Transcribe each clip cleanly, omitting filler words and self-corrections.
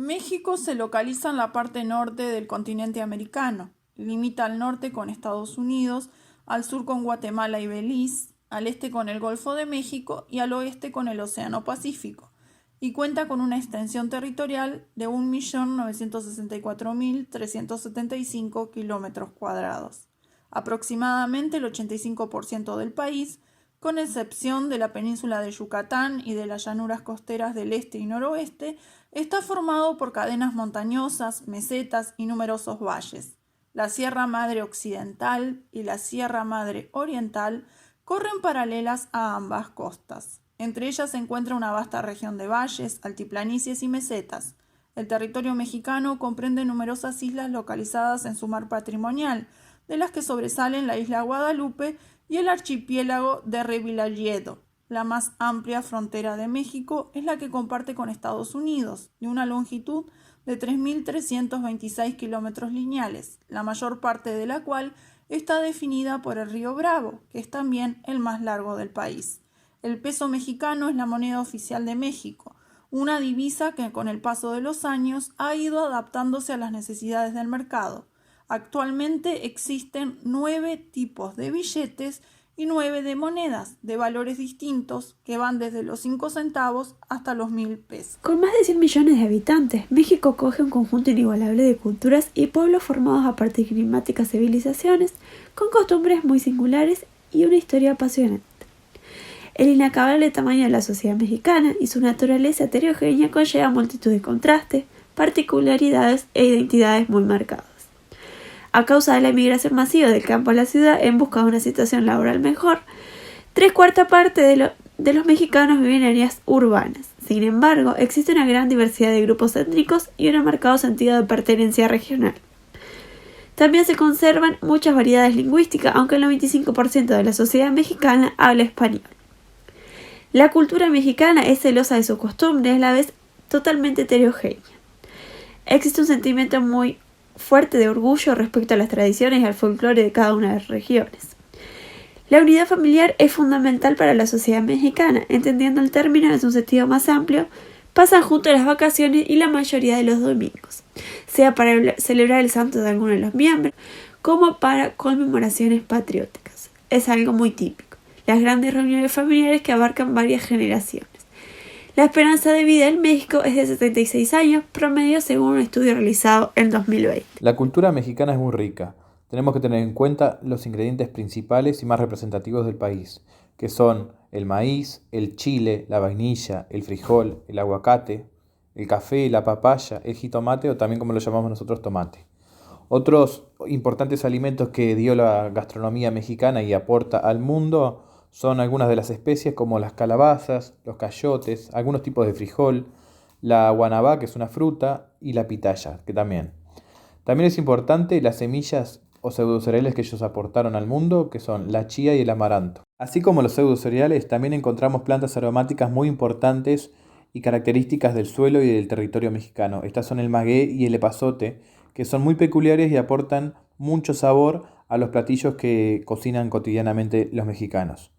México se localiza en la parte norte del continente americano. Limita al norte con Estados Unidos, al sur con Guatemala y Belice, al este con el Golfo de México y al oeste con el Océano Pacífico, y cuenta con una extensión territorial de 1.964.375 kilómetros cuadrados. Aproximadamente el 85% del país, con excepción de la península de Yucatán y de las llanuras costeras del este y noroeste, está formado por cadenas montañosas, mesetas y numerosos valles. La Sierra Madre Occidental y la Sierra Madre Oriental corren paralelas a ambas costas. Entre ellas se encuentra una vasta región de valles, altiplanicies y mesetas. El territorio mexicano comprende numerosas islas localizadas en su mar patrimonial, de las que sobresalen la isla Guadalupe y el archipiélago de Revillagigedo. La más amplia frontera de México es la que comparte con Estados Unidos, de una longitud de 3.326 kilómetros lineales, la mayor parte de la cual está definida por el río Bravo, que es también el más largo del país. El peso mexicano es la moneda oficial de México, una divisa que con el paso de los años ha ido adaptándose a las necesidades del mercado. Actualmente existen 9 tipos de billetes y 9 de monedas de valores distintos que van desde los 5 centavos hasta los 1.000 pesos. Con más de 100 millones de habitantes, México acoge un conjunto inigualable de culturas y pueblos formados a partir de climáticas civilizaciones, con costumbres muy singulares y una historia apasionante. El inacabable tamaño de la sociedad mexicana y su naturaleza heterogénea conlleva multitud de contrastes, particularidades e identidades muy marcadas. A causa de la emigración masiva del campo a la ciudad en busca de una situación laboral mejor, 3/4 partes de los mexicanos viven en áreas urbanas. Sin embargo, existe una gran diversidad de grupos étnicos y un marcado sentido de pertenencia regional. También se conservan muchas variedades lingüísticas, aunque el 95% de la sociedad mexicana habla español. La cultura mexicana es celosa de sus costumbres, a la vez totalmente heterogénea. Existe un sentimiento muy fuerte de orgullo respecto a las tradiciones y al folclore de cada una de las regiones. La unidad familiar es fundamental para la sociedad mexicana, entendiendo el término en un sentido más amplio. Pasan juntos las vacaciones y la mayoría de los domingos, sea para celebrar el santo de alguno de los miembros, como para conmemoraciones patrióticas. Es algo muy típico. Las grandes reuniones familiares que abarcan varias generaciones. La esperanza de vida en México es de 76 años promedio según un estudio realizado en 2020. La cultura mexicana es muy rica. Tenemos que tener en cuenta los ingredientes principales y más representativos del país, que son el maíz, el chile, la vainilla, el frijol, el aguacate, el café, la papaya, el jitomate o también como lo llamamos nosotros tomate. Otros importantes alimentos que dio la gastronomía mexicana y aporta al mundo son algunas de las especies como las calabazas, los cayotes, algunos tipos de frijol, la guanabá, que es una fruta, y la pitaya, que también. También es importante las semillas o pseudocereales que ellos aportaron al mundo, que son la chía y el amaranto. Así como los pseudocereales, también encontramos plantas aromáticas muy importantes y características del suelo y del territorio mexicano. Estas son el maguey y el epazote, que son muy peculiares y aportan mucho sabor a los platillos que cocinan cotidianamente los mexicanos.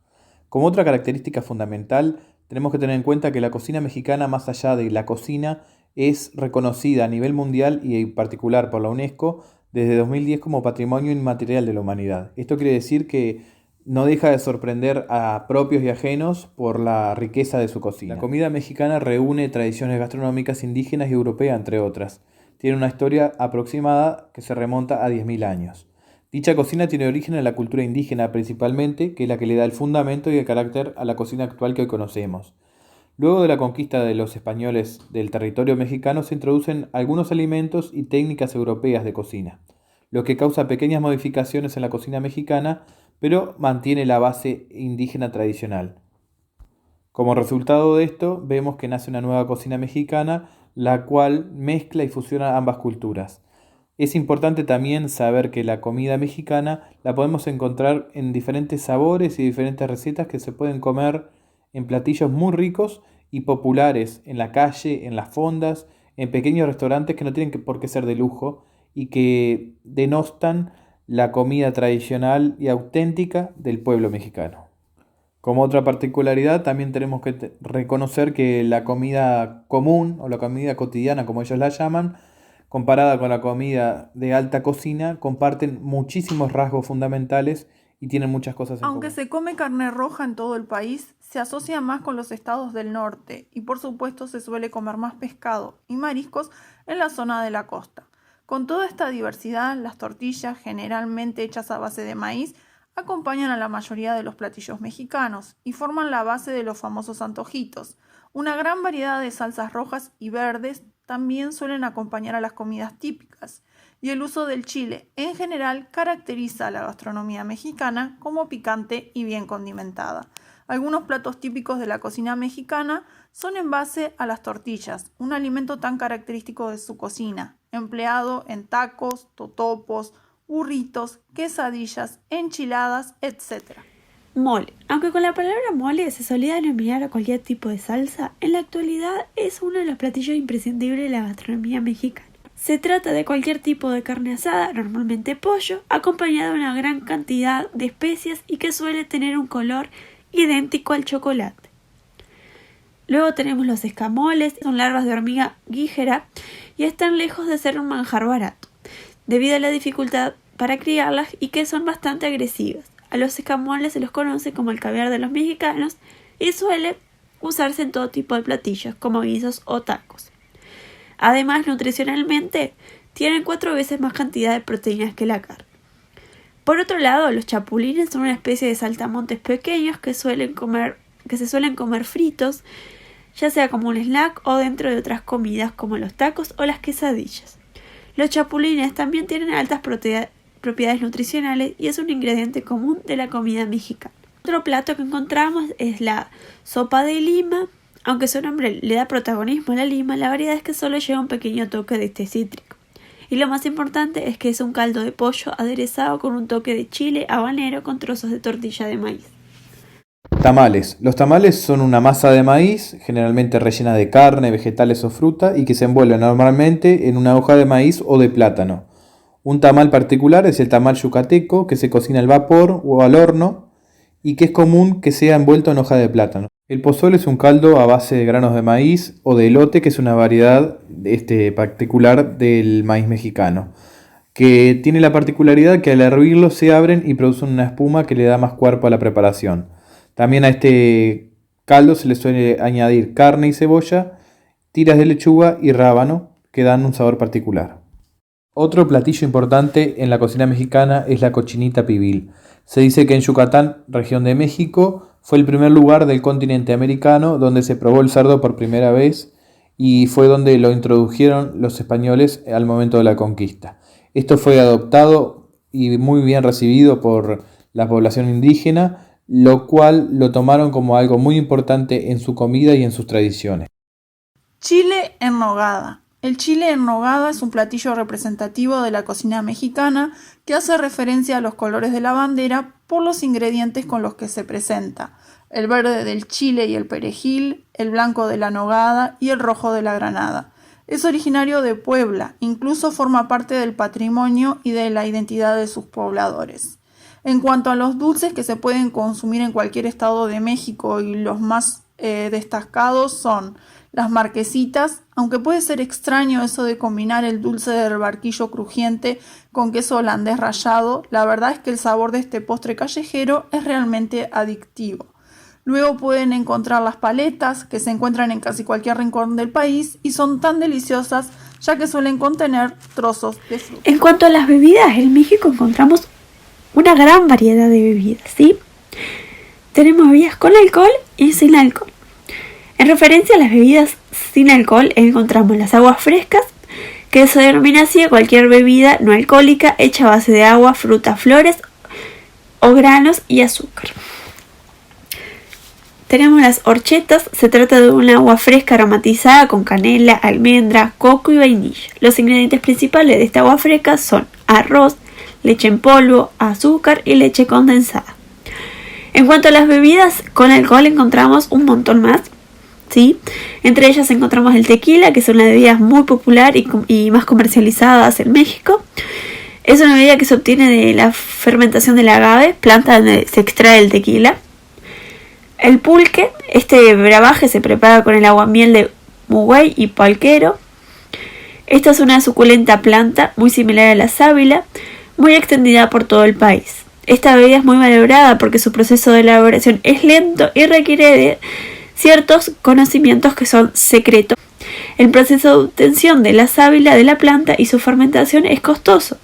Como otra característica fundamental, tenemos que tener en cuenta que la cocina mexicana, más allá de la cocina, es reconocida a nivel mundial y en particular por la UNESCO desde 2010 como Patrimonio Inmaterial de la Humanidad. Esto quiere decir que no deja de sorprender a propios y ajenos por la riqueza de su cocina. La comida mexicana reúne tradiciones gastronómicas indígenas y europeas, entre otras. Tiene una historia aproximada que se remonta a 10.000 años. Dicha cocina tiene origen en la cultura indígena principalmente, que es la que le da el fundamento y el carácter a la cocina actual que hoy conocemos. Luego de la conquista de los españoles del territorio mexicano se introducen algunos alimentos y técnicas europeas de cocina, lo que causa pequeñas modificaciones en la cocina mexicana, pero mantiene la base indígena tradicional. Como resultado de esto, vemos que nace una nueva cocina mexicana, la cual mezcla y fusiona ambas culturas. Es importante también saber que la comida mexicana la podemos encontrar en diferentes sabores y diferentes recetas que se pueden comer en platillos muy ricos y populares en la calle, en las fondas, en pequeños restaurantes que no tienen por qué ser de lujo y que denostan la comida tradicional y auténtica del pueblo mexicano. Como otra particularidad, también tenemos que reconocer que la comida común o la comida cotidiana, como ellos la llaman, comparada con la comida de alta cocina, comparten muchísimos rasgos fundamentales y tienen muchas cosas en Aunque común. se come carne roja en todo el país, se asocia más con los estados del norte y por supuesto se suele comer más pescado y mariscos en la zona de la costa. Con toda esta diversidad, las tortillas, generalmente hechas a base de maíz, acompañan a la mayoría de los platillos mexicanos y forman la base de los famosos antojitos. Una gran variedad de salsas rojas y verdes también suelen acompañar a las comidas típicas, y el uso del chile en general caracteriza a la gastronomía mexicana como picante y bien condimentada. Algunos platos típicos de la cocina mexicana son en base a las tortillas, un alimento tan característico de su cocina, empleado en tacos, totopos, burritos, quesadillas, enchiladas, etc. Mole. Aunque con la palabra mole se solía denominar a cualquier tipo de salsa, en la actualidad es uno de los platillos imprescindibles de la gastronomía mexicana. Se trata de cualquier tipo de carne asada, normalmente pollo, acompañado de una gran cantidad de especias y que suele tener un color idéntico al chocolate. Luego tenemos los escamoles, son larvas de hormiga guíjera y están lejos de ser un manjar barato, debido a la dificultad para criarlas y que son bastante agresivas. A los escamoles se los conoce como el caviar de los mexicanos y suele usarse en todo tipo de platillos, como guisos o tacos. Además, nutricionalmente, tienen 4 veces más cantidad de proteínas que la carne. Por otro lado, los chapulines son una especie de saltamontes pequeños que se suelen comer fritos, ya sea como un snack o dentro de otras comidas como los tacos o las quesadillas. Los chapulines también tienen altas propiedades nutricionales y es un ingrediente común de la comida mexicana. Otro plato que encontramos es la sopa de lima. Aunque su nombre le da protagonismo a la lima, la variedad es que solo lleva un pequeño toque de té cítrico. Y lo más importante es que es un caldo de pollo aderezado con un toque de chile habanero con trozos de tortilla de maíz. Tamales. Los tamales son una masa de maíz, generalmente rellena de carne, vegetales o fruta, y que se envuelve normalmente en una hoja de maíz o de plátano. Un tamal particular es el tamal yucateco, que se cocina al vapor o al horno, y que es común que sea envuelto en hoja de plátano. El pozole es un caldo a base de granos de maíz o de elote, que es una variedad particular del maíz mexicano, que tiene la particularidad que al hervirlo se abren y producen una espuma que le da más cuerpo a la preparación. También a este caldo se le suele añadir carne y cebolla, tiras de lechuga y rábano, que dan un sabor particular. Otro platillo importante en la cocina mexicana es la cochinita pibil. Se dice que en Yucatán, región de México, fue el primer lugar del continente americano donde se probó el cerdo por primera vez y fue donde lo introdujeron los españoles al momento de la conquista. Esto fue adoptado y muy bien recibido por la población indígena, lo cual lo tomaron como algo muy importante en su comida y en sus tradiciones. Chile en nogada. El chile en nogada es un platillo representativo de la cocina mexicana que hace referencia a los colores de la bandera por los ingredientes con los que se presenta: el verde del chile y el perejil, el blanco de la nogada y el rojo de la granada. Es originario de Puebla, incluso forma parte del patrimonio y de la identidad de sus pobladores. En cuanto a los dulces que se pueden consumir en cualquier estado de México, y los más destacados son las marquesitas, aunque puede ser extraño eso de combinar el dulce del barquillo crujiente con queso holandés rallado, la verdad es que el sabor de este postre callejero es realmente adictivo. Luego pueden encontrar las paletas, que se encuentran en casi cualquier rincón del país y son tan deliciosas ya que suelen contener trozos de fruta. En cuanto a las bebidas, en México encontramos una gran variedad de bebidas, ¿sí? Tenemos bebidas con alcohol y sin alcohol. En referencia a las bebidas sin alcohol, encontramos las aguas frescas, que se denomina así a cualquier bebida no alcohólica hecha a base de agua, fruta, flores o granos y azúcar. Tenemos las horchetas, se trata de un agua fresca aromatizada con canela, almendra, coco y vainilla. Los ingredientes principales de esta agua fresca son arroz, leche en polvo, azúcar y leche condensada. En cuanto a las bebidas con alcohol, encontramos un montón más, ¿sí? Entre ellas encontramos el tequila, que es una bebida muy popular y más comercializada en México. Es una bebida que se obtiene de la fermentación del agave, planta donde se extrae el tequila. El pulque, este brebaje se prepara con el aguamiel de muguay y palquero. Esta es una suculenta planta muy similar a la sábila, muy extendida por todo el país. Esta bebida es muy valorada porque su proceso de elaboración es lento y requiere de ciertos conocimientos que son secretos. El proceso de obtención de la sábila de la planta y su fermentación es costoso.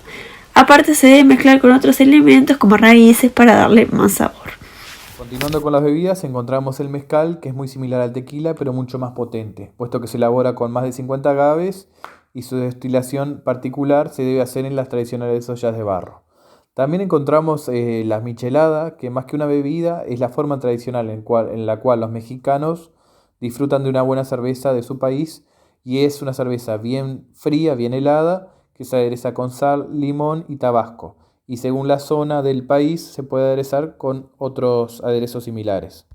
Aparte se debe mezclar con otros elementos como raíces para darle más sabor. Continuando con las bebidas, encontramos el mezcal, que es muy similar al tequila, pero mucho más potente, puesto que se elabora con más de 50 agaves y su destilación particular se debe hacer en las tradicionales ollas de barro. También encontramos la michelada, que más que una bebida es la forma tradicional en la cual los mexicanos disfrutan de una buena cerveza de su país, y es una cerveza bien fría, bien helada, que se adereza con sal, limón y tabasco, y según la zona del país se puede aderezar con otros aderezos similares.